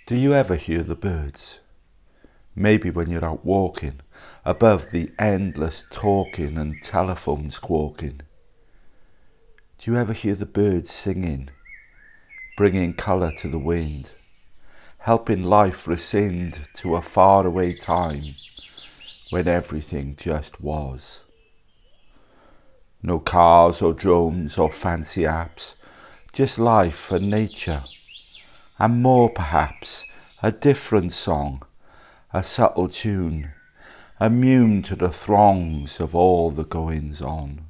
Do you ever hear the birds? Maybe when you're out walking, above the endless talking and telephone squawking. Do you ever hear the birds singing, bringing colour to the wind, helping life rescind to a faraway time when everything just was? No cars or drones or fancy apps, just life and nature, and more perhaps, a different song, a subtle tune, immune to the throngs of all the goings on.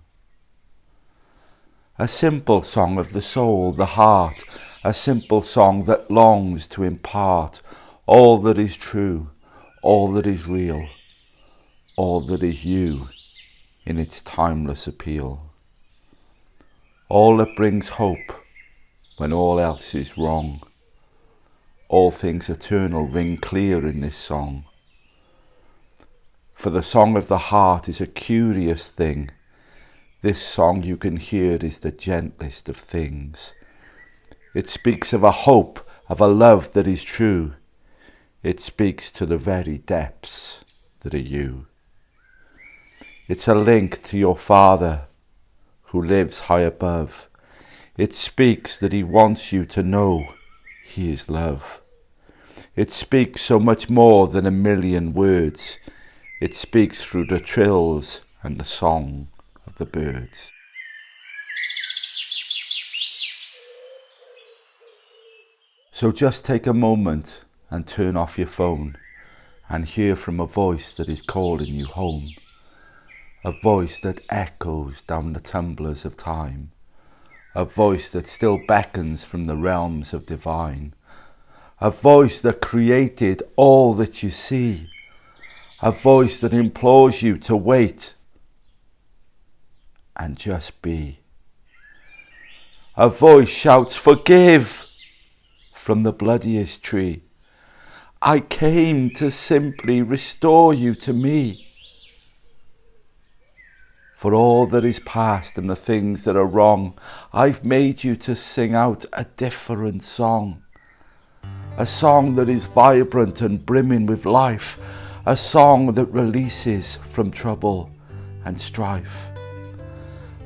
A simple song of the soul, the heart, a simple song that longs to impart all that is true, all that is real, all that is you in its timeless appeal. All that brings hope when all else is wrong. All things eternal ring clear in this song. For the song of the heart is a curious thing. This song you can hear is the gentlest of things. It speaks of a hope, of a love that is true. It speaks to the very depths that are you. It's a link to your Father who lives high above. It speaks that he wants you to know he is love. It speaks so much more than a million words. It speaks through the trills and the song of the birds. So just take a moment and turn off your phone and hear from a voice that is calling you home. A voice that echoes down the tumblers of time. A voice that still beckons from the realms of divine. A voice that created all that you see. A voice that implores you to wait and just be. A voice shouts, "Forgive," from the bloodiest tree. I came to simply restore you to me. For all that is past and the things that are wrong, I've made you to sing out a different song. A song that is vibrant and brimming with life. A song that releases from trouble and strife.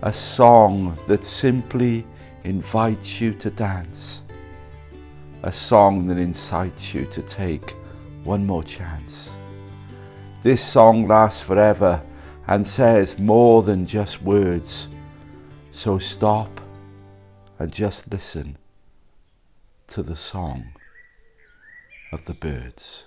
A song that simply invites you to dance. A song that incites you to take one more chance. This song lasts forever and says more than just words. So stop and just listen to the song of the birds.